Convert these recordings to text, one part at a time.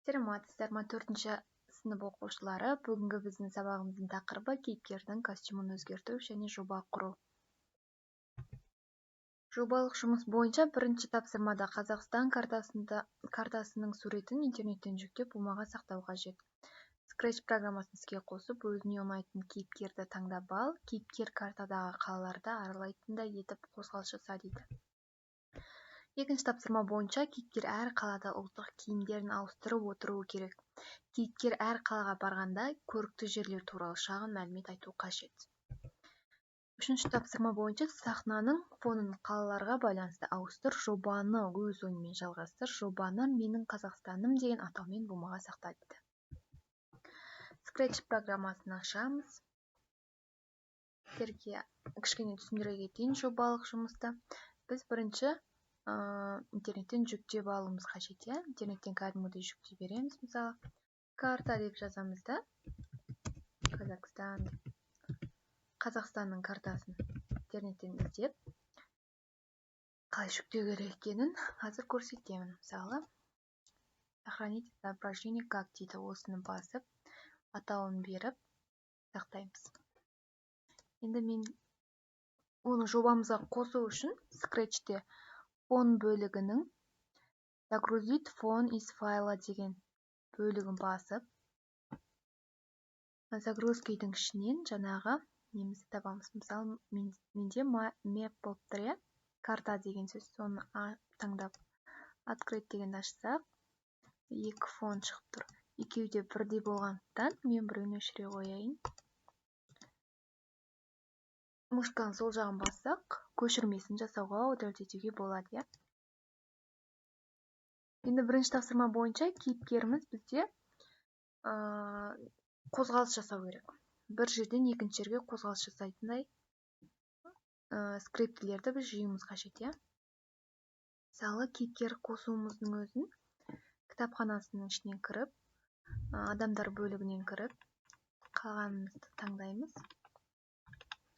Саламатсыздар ма, 4-ші сынып оқушылары. Бүгінгі біздің сабағымыздың тақырыбы кейіпкердің костюмын өзгерту және жоба құру. Жобалық жұмыс бойынша бірінші тапсырмада Қазақстан картасының суретін интернеттен жүктеп бумаға сақтау қажет. Scratch программасын іске қосып, өзіне ұнайтын кейіпкерді таңдап ал. Кейіпкер картадағы қалаларды аралайтындай етіп қозғалыс жаса дейді. Екінші тапсырма бойынша кейіпкер әр қалада ұлттық киімдерін ауыстырып отыруы керек. Кейіпкер әр қалаға барғанда көрікті жерлер туралы шағын мәлімет айту қажет. Үшінші тапсырма бойынша сахнаның фонын қалаларға байланысты ауыстыр, жобаны өз ойыңмен жалғастыр, жобаны менің Қазақстаным деген атаумен бумаға сақта дейді. Scratch программасын ашамыз. Сіздерге кішкене түсіндіре кетейін жобалық жұмыста. Біз бірінші интернеттен жүктеп алуымыз қажет. Интернеттен кәдімгідей жүктей береміз. Мысалы, карта деп жазамыз да. Қазақстанның картасын интернеттен іздеп, қалай жүктеу керек екенін қазір көрсетемін. Мысалы, сохранить изображение как дейді. Осыны басып, атауын беріп сақтаймыз. Енді мен оны жобамызға қосу үшін Scratch'те фон бөлігінің загрузить фон из файла деген бөлігін басып, загрузкидің ішінен жаңағы немізді табамыз. Мысалы, менде map болып тұр, карта деген сөз, соны таңдап открыть дегенді ашсақ, екі фон шығып тұр. Екеуі де бірдей болғандықтан мен біреуін өшіре қояйын. Мышканың сол жағын бассақ, көшірмесін жасауға өтілдетуге болады. Енді бірінші тапсырма бойынша кейіпкеріміз бізде қозғалыс жасау керек. Бір жерден екінші жерге қозғалыс жасайтындай скриптілерді біз жүйеміз қажет. Мысалы, кейіпкер қосуымыздың өзін кітапханасының ішінен кіріп, адамдар бөлігінен кіріп, қалғанымызды таңдаймыз.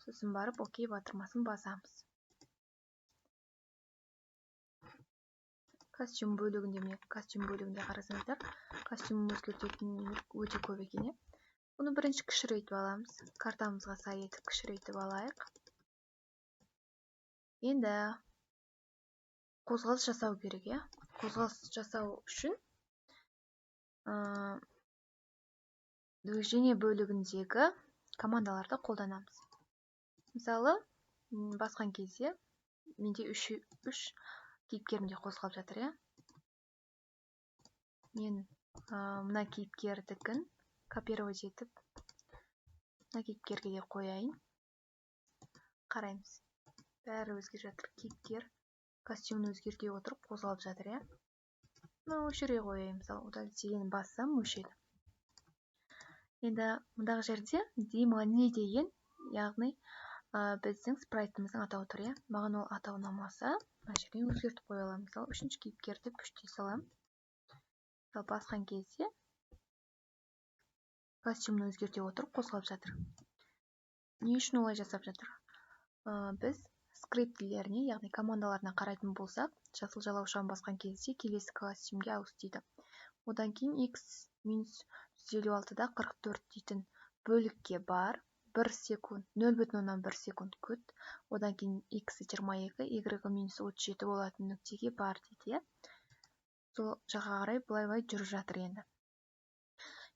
Сосын барып, окей батырмасын басамыз. Костюм бөлігінде қарасаңыздар, костюмын өзгертетін өте көп екен. Бұны бірінші кішірейтіп аламыз. Картамызға сай етіп кішірейтіп алайық. Енді қозғалыс жасау керек. Қозғалыс жасау үшін движение бөлігіндегі командаларды қолданамыз. Мысалы, басқан кезде менде үш кейіпкерімде қозғалып жатыр. Мен мына кейіпкердікін копировать етіп, мына кейіпкерге де қояйын. Қараймыз. Бәрі өзгеріп жатыр. Кейіпкер костюмын өзгерте отырып қозғалып жатыр. Өшіре қояйын. Мысалы, удалить дегенін бассам өшеді. Енді мұндағы жерде демони деген, яғни біздің спрайтымыздың атауы тұр. Маған ол атау ұнамаса, мына жерден өзгертіп қоя аламын. Мысалы, үшінші кейіпкерді күштей салам. Мысалы, басқан кезде костюмны өзгерте отырып қозғалып жатыр. Не үшін олай жасап жатыр? Біз скриптілеріне, яғни командаларына қарайтын болсақ, жасыл жалаушаны басқан кезде келесі костюмге ауыс дейді. Одан кейін x-156-да 44 дейтін бөлікке бар. 1 секунд, 0,1 секунд күт. Одан кейін x-22, y-37 болатын нүктеге бар дейді. Сол жаққа қарай былай жүріп жатыр енді.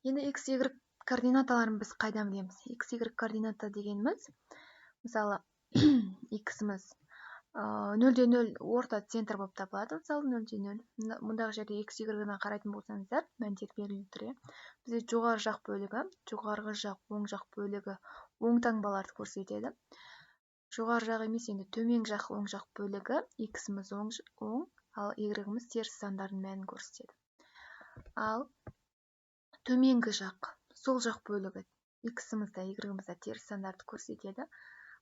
Енді x-y координаталарын біз қайдан білеміз? X-y координата дегеніміз, мысалы, x-іміз 0,0 орта центр болып табылады. Мысалы, 0,0. Мұндағы жерде x-y-ға қарайтын болсаңыздар, мәндер беріліп тұр. Бізде жоғары жақ бөлігі, жоғарғы жақ, оң жақ бөлігі оң таңбаларды көрсетеді. Жоғары жақ емес, енді төмен жақ, оң жақ бөлігі x-іміз оң, ал y-іміз теріс сандардың мәнін көрсетеді. Ал төменгі жақ, сол жақ бөлігі x-імізді, y-імізді теріс сандарды көрсетеді.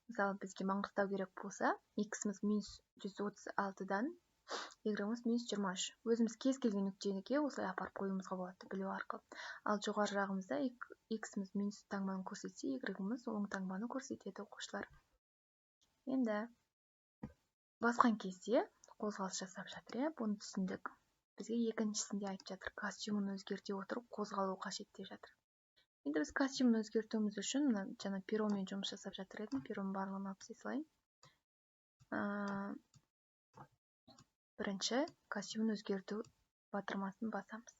Мысалы, бізге Маңғыстау керек болса, x-іміз -136-дан, y-іміз -23. Өзіміз кез келген нүктеге осылай апарып қоюымызға болады білу арқылы. Ал жоғары жағымызда x-іміз минус таңбаны көрсетсе, y-іміз оң таңбаны көрсетеді оқушылар. Енді басқан кезде қозғалыс жасап жатыр. Бұны түсіндік. бізге екіншісінде айтып жатыр, костюмын өзгерте отырып қозғалу қажет деп жатыр. Енді біз костюмын өзгертуіміз үшін мына жаңа перомен жұмыс жасап жатыр едім. Пероның барлығын алып істей салайын. Бірінші костюмын өзгерту батырмасын басамыз.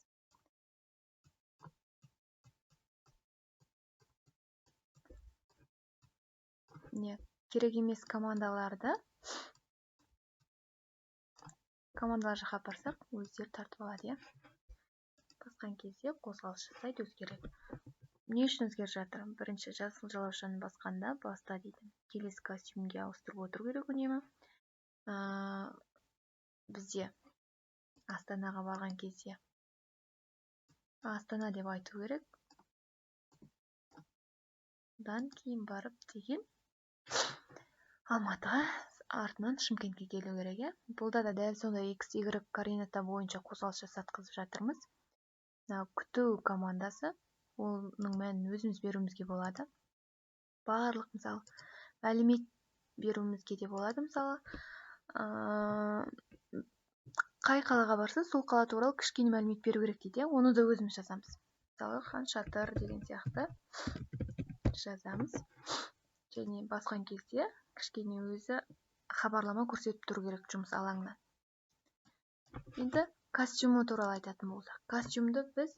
Не керек емес командалар жаққа барсақ, өздері тартып алады, иә. Басқан кезде қозғалыс жасайды, өзгереді. Не үшін өзгеріп жатыр? Бірінші жасыл жалаушаны басқанда баста дейді. Келесі костюмге ауыстырып отыру керек үнемі. Бізде Астанаға барған кезде Астана деп айту керек. Одан кейін барып деген Алматыға, артынан Шымкентке келу керек. Бұлда да дәл сондай X, Y координата бойынша қозғалыс жасатқызып жатырмыз. Күту командасы, оның мәнін өзіміз беруімізге болады. Барлық, мысалы, мәлімет беруімізге де болады. Мысалы, қай қалаға барса, сол қала туралы кішкене мәлімет беру керек дейді. Оны да өзіміз жазамыз. Мысалы, Хан Шатыр деген сияқты жазамыз. Және басқан кезде кішкене өзі хабарлама көрсетіп тұру керек жұмыс алаңынан. Енді костюмі туралы айтатын болсақ, костюмді біз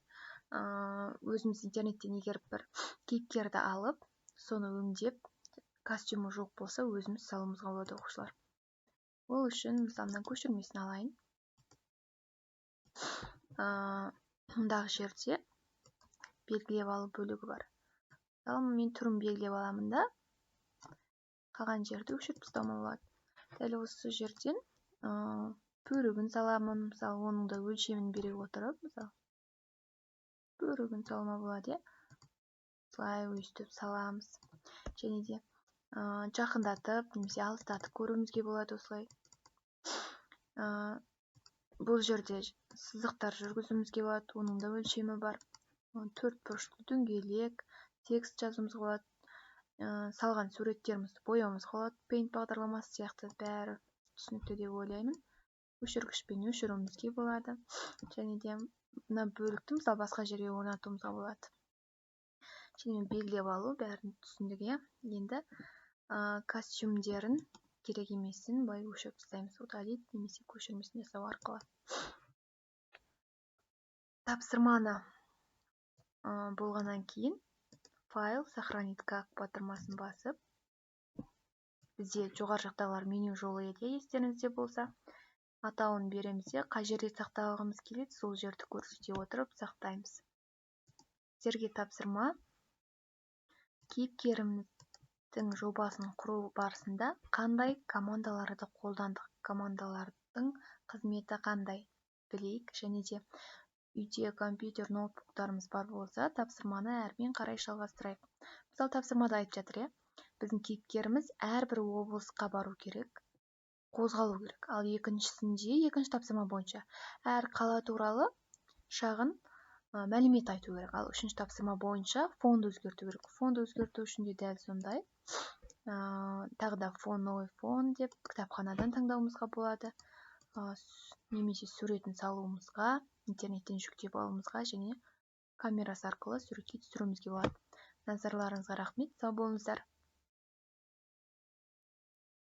өзіміз интернеттен егер бір кейіпкерді алып, соны өңдеп, костюмі жоқ болса, өзіміз салуымызға болады, оқушылар. Ол үшін мысалынан көшірмесін алайын. Мұндағы жерде белгілеп алу бөлігі бар. Мысалы, мен түрін белгілеп аламын да, қалған жерді өшіріп тастауыма болады. Дәл осы жерден бөрігін саламын, мысалы, оның да өлшемін бере отырып, мысалы, бөрігін салуыма болады, слай өйстіп саламыз. Және де жақындатып, немесе алыстатып көруімізге болады осылай. Бұл жерде сызықтар жүргізуімізге болады, оның да өлшемі бар. 4 бұрышты дөңгелек, текст жазуымызға болады. Салған суреттерімізді бояуымызға болады. Paint бағдарламасы сияқты бәрі түсінікті деп ойлаймын. Өшіргішпен өшіруімізге болады. Және де мына бөлікті мысалы басқа жерге орнатуымызға болады. Және белгілеп алу бәрін түсіндік, иә. Енді костюмдерін керек емесін былай өшіріп тастаймыз. Удалить немесе көшірмесін жасау арқылы. Тапсырманы болғаннан кейін файл сохранить как батырмасын басып, бізде жоғары жақтағылар меню жолы еді, естеріңізде болса, атауын береміз де, қай жерде сақтағымыз келеді, сол жерді көрсете отырып сақтаймыз. Сіздерге тапсырма кейіпкеріміздің жобасын құру барысында қандай командаларды қолдандық, командалардың қызметі қандай білейік, және де үйде компьютер, ноутбуктарымыз бар болса, тапсырманы әрмен қарай жалғастырайық. Мысалы, тапсырмада айтып жатыр, біздің кейіпкеріміз әрбір облысқа бару керек, қозғалу керек. Ал екіншісінде, екінші тапсырма бойынша әр қала туралы шағын мәлімет айту керек. Ал үшінші тапсырма бойынша фонды өзгерту керек. Фонды өзгерту үшін де дәл сондай. Тағы да фон, новый фон деп кітапханадан таңдауымызға болады. Немесе суретін салуымызға, интернеттен жүктеп алуымызға және камерасы арқылы суретке түсіруімізге болады. Назарларыңызға рахмет, сау болыңыздар.